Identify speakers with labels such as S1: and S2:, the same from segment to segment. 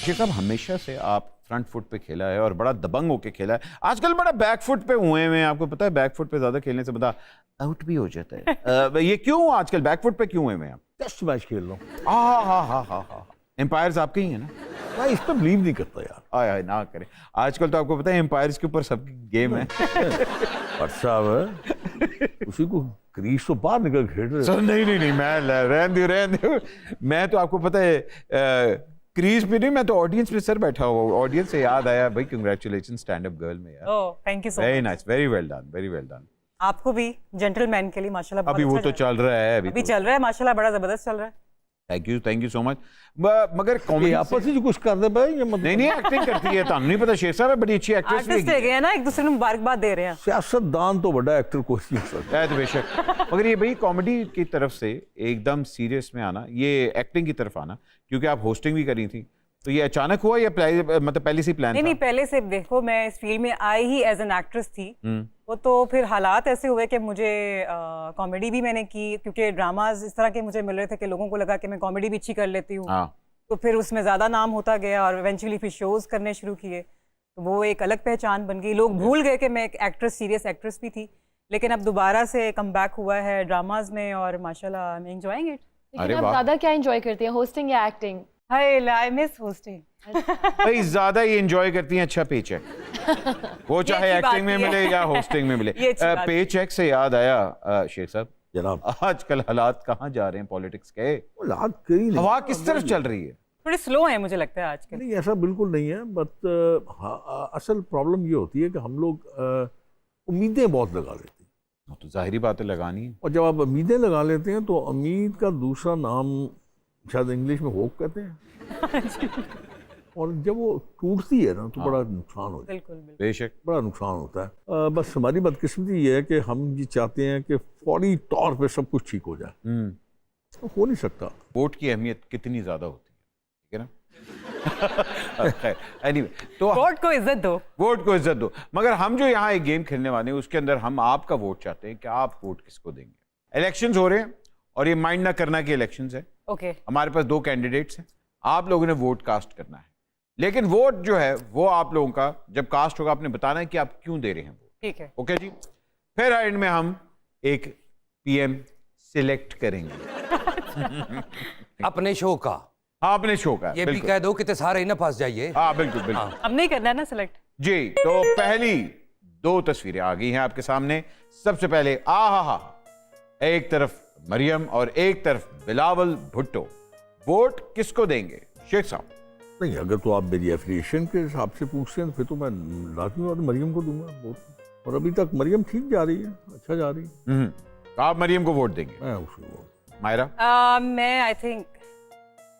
S1: शेख साहब हमेशा से आप फ्रंट फुट पे खेला है और बड़ा दबंग होके खेला है, आजकल बड़ा बैक फुट पे हुए हैं, आपको पता है बैक फुट पे ज्यादा खेलने से बड़ा आउट भी हो जाता है। ये क्यों आजकल बैक फुट पे क्यों हुए हैं आप?
S2: टेस्ट मैच खेल रहा हूँ।
S1: हाँ एम्पायर्स आपके ही है ना?
S2: मैं इस पर बिलीव नहीं करता यार।
S1: आया ना करें, आजकल तो आपको पता है एम्पायर्स के ऊपर सबकी गेम है।
S2: पर साहब उसी को क्रीज तो बाहर निकल खेल रहे।
S1: सर नहीं मैं रहने दो। मैं तो आपको पता है क्रीज पे नहीं, मैं तो ऑडियंस में सर बैठा हुआ हूँ। ऑडियंस से याद आया भाई, कांग्रेचुलेशन स्टैंड अप गर्ल में यार।
S3: Oh thank you so much.
S1: Very nice, very well done.
S3: आपको भी जेंटलमैन के लिए माशाल्लाह
S1: अभी वो तो चल रहा है,
S3: अभी चल रहा है माशाल्लाह, बड़ा जबरदस्त चल रहा है।
S1: Thank you so much. मगर कॉमेडी
S2: आपस में कुछ कर दे भाई, ये मतलब
S1: नहीं एक्टिंग करती है, तुम नहीं पता शेख साहब है बड़ी अच्छी एक्ट्रेस
S3: आर्टिस्ट है गए ना, एक दूसरे को मुबारकबाद दे रहे हैं।
S2: सियासतदान तो बड़ा एक्टर कोई नहीं हो सकता
S1: है तो बेशक, मगर ये भाई कॉमेडी की तरफ से एकदम सीरियस में आना, ये एक्टिंग की तरफ आना, क्योंकि आप होस्टिंग भी करी थी, तो ये अचानक हुआ या मतलब पहले से प्लान था?
S3: नहीं पहले से देखो, मैं इस फील्ड में आई ही एज एन एक्ट्रेस थी। वो तो फिर हालात ऐसे हुए कि मुझे कॉमेडी भी मैंने की, क्योंकि ड्रामाज इस तरह के मुझे मिल रहे थे कि लोगों को लगा कि मैं कॉमेडी भी अच्छी कर लेती हूँ। तो फिर उसमें ज़्यादा नाम होता गया और इवेंचुअली फिर शोज़ करने शुरू किए, तो वो एक अलग पहचान बन गई। लोग भूल गए कि मैं एक एक्ट्रेस, सीरियस एक्ट्रेस भी थी, लेकिन अब दोबारा से कम बैक हुआ है ड्रामाज में और माशाल्लाह आई एम एंजॉयिंग इट।
S4: लेकिन आप ज़्यादा क्या एंजॉय करती हैं, होस्टिंग या एक्टिंग?
S3: I miss hosting.
S1: भाई ज्यादा ही एंजॉय करती हैं अच्छा पे चेक, वो चाहे एक्टिंग में मिले या होस्टिंग में मिले। पे चेक से याद आया शेख साहब,
S2: जनाब
S1: आजकल हालात कहाँ जा रहे हैं पॉलिटिक्स के?
S2: हालात कहीं नहीं,
S1: हवा किस तरफ चल रही है?
S3: थोड़ी स्लो है मुझे लगता है आजकल।
S2: नहीं ऐसा बिल्कुल नहीं है, बट असल प्रॉब्लम ये होती है कि हम लोग उम्मीदें बहुत लगा लेते हैं।
S1: तो जाहिरी बात है लगानी है,
S2: और जब आप उम्मीदें लगा लेते हैं तो उम्मीद का दूसरा नाम शायद इंग्लिश में होप कहते हैं। और जब वो टूटती है ना तो बड़ा नुकसान होता है।
S3: बिल्कुल
S1: बेशक
S2: बड़ा नुकसान होता है। बस हमारी बदकिस्मती ये है कि हम ये चाहते हैं कि फौरी तौर पे सब कुछ ठीक हो जाए, तो हो नहीं सकता।
S1: वोट की अहमियत कितनी ज्यादा होती है, ठीक है ना? एनीवे, तो
S3: वोट को इज्जत दो,
S1: वोट को इज्जत दो। मगर हम जो यहाँ एक गेम खेलने वाले हैं उसके अंदर हम आपका वोट चाहते हैं कि आप वोट किसको देंगे। इलेक्शंस हो रहे हैं और ये माइंड ना करना कि इलेक्शंस है।
S3: ओके
S1: हमारे पास 2 कैंडिडेट्स हैं, आप लोगों ने वोट कास्ट करना है, लेकिन वोट जो है वो आप लोगों का जब कास्ट होगा आपने बताना है कि आप क्यों दे रहे हैं वोट।
S3: ठीक है,
S1: ओके जी। फिर एंड में हम एक पीएम सिलेक्ट करेंगे
S5: अपने शो का।
S1: हाँ अपने शो का,
S5: ये भी कह दो कि सारे ही ना फंस जाइए।
S1: हाँ बिल्कुल
S3: अब नहीं करना है ना सिलेक्ट
S1: जी। तो पहली 2 तस्वीरें आ गई हैं आपके सामने। सबसे पहले एक तरफ मरियम और एक तरफ बिलावल भुट्टो, वोट किसको देंगे शेख साहब?
S2: नहीं, अगर तो आप मेरी एफिलिएशन के हिसाब से पूछते हैं तो फिर तो मैं लाजमी और मरियम को दूंगा वोट। और अभी तक मरियम ठीक जा रही है, अच्छा जा रही है।
S1: तो आप मरियम को वोट देंगे?
S2: मैं उसको वोट।
S1: मायरा?
S3: मैं आई थिंक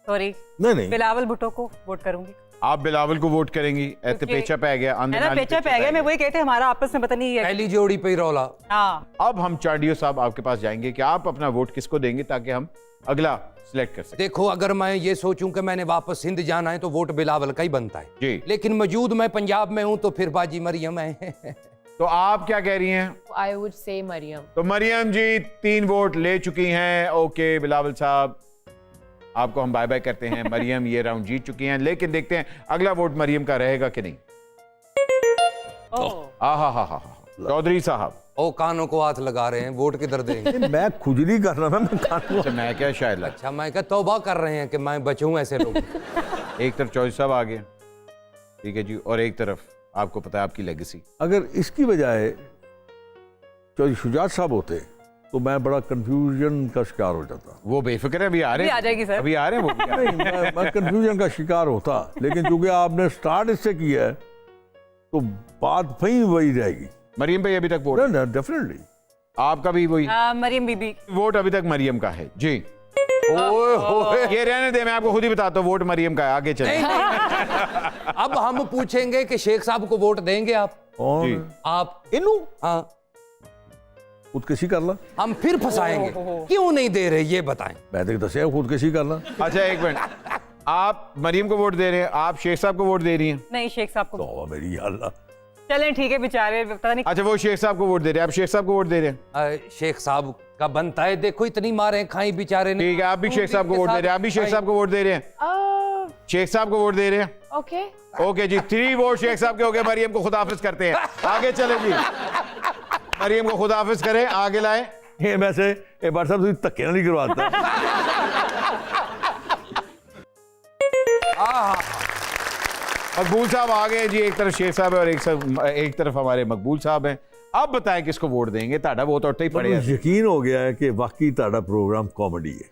S3: सॉरी
S2: नहीं
S3: बिलावल भुट्टो को वोट करूंगी।
S1: आप बिलावल को वोट करेंगी? ऐसे पेचा पे गया,
S3: पेचा पे गया। मैं वही कहते हमारा आपस में पता नहीं है,
S5: पहली जोड़ी पे ही रौला।
S3: हाँ
S1: अब हम चाडियो साहब आपके पास जाएंगे कि आप अपना वोट किसको देंगे ताकि हम अगला सिलेक्ट कर सकें।
S5: देखो अगर मैं ये सोचूं कि मैंने वापस सिंध जाना है तो वोट बिलावल का ही बनता है
S1: जी,
S5: लेकिन मौजूद मैं पंजाब में हूं तो फिर बाजी मरियम है।
S1: तो आप क्या कह रही हैं?
S4: I would say Maryam.
S1: तो मरियम जी 3 वोट ले चुकी हैं। ओके बिलावल साहब आपको हम बाय बाय करते हैं। मरियम ये राउंड जीत चुकी हैं, लेकिन देखते हैं अगला वोट मरियम का रहेगा कि नहीं। हा चौधरी साहब
S5: ओ कानों को हाथ लगा रहे हैं, वोट किधर देंगे?
S2: मैं खुजली कर रहा था, मैं कानों
S1: अच्छा मैं क्या शायद
S5: अच्छा मैं क्या तौबा कर रहे हैं कि मैं बचूं ऐसे लोग।
S1: एक तरफ चौधरी साहब आ गए, ठीक है जी, और एक तरफ आपको पता है आपकी लेगेसी।
S2: अगर इसकी बजाय चौधरी शुजात साहब होते तो मैं बड़ा कंफ्यूजन का शिकार हो जाता।
S1: वो बेफिक्र है, अभी आ रहे हैं,
S3: आ जाएगी सर,
S1: अभी आ रहे हैं वो।
S2: नहीं मैं कंफ्यूजन का शिकार होता, लेकिन चूंकि आपने स्टार्ट इससे किया है तो बात वही रहेगी।
S1: मरियम भाई अभी तक वोट?
S2: डेफिनेटली
S1: आपका भी वही?
S3: मरियम बीबी
S1: वोट अभी तक मरियम का है जी। ये रहने दे, मैं आपको खुद ही बताता हूँ, वोट मरियम का है। आगे चले।
S5: अब हम पूछेंगे कि शेख साहब को वोट देंगे आप?
S1: जी।
S5: आप
S2: इनू
S5: हाँ
S2: खुदकशी कर ला।
S5: हम फिर फंसाएंगे, क्यों नहीं दे रहे ये बताएं।
S2: मैं तो दस खुदकशी कर ला।
S1: अच्छा एक मिनट, आप मरियम को वोट दे रहे हैं, आप शेख साहब को वोट दे रही हैं?
S3: नहीं शेख साहब को।
S2: तो मेरी अल्लाह,
S3: चलें ठीक है बेचारे, पता नहीं।
S1: अच्छा वो शेख साहब को वोट दे रहे हैं, आप शेख साहब को वोट दे रहे हैं?
S5: शेख साहब का बनता है, देखो इतनी मारे खाई बेचारे ने।
S1: ठीक है, आप भी शेख साहब को वोट दे रहे हैं, आप भी शेख साहब को वोट दे रहे हैं? शेख साहब को वोट दे रहे हैं।
S4: Okay.
S1: ओके जी, 3 वोट शेख साहब के हो गए। मरियम को खुदाफिज करते हैं, आगे चले जी। मरियम को खुदाफिज करें, आगे लाएं।
S2: ये वैसे एक बार साहब तुझे धक्के नहीं करवाता।
S1: मकबूल साहब आ गए जी, एक तरफ शेख साहब है और एक तरफ हमारे मकबूल साहब हैं। अब बताएं किसको वोट देंगे। ताड़ा वोट उठते ही पड़े।
S2: यकीन हो गया है कि वाकई ताड़ा प्रोग्राम कॉमेडी है।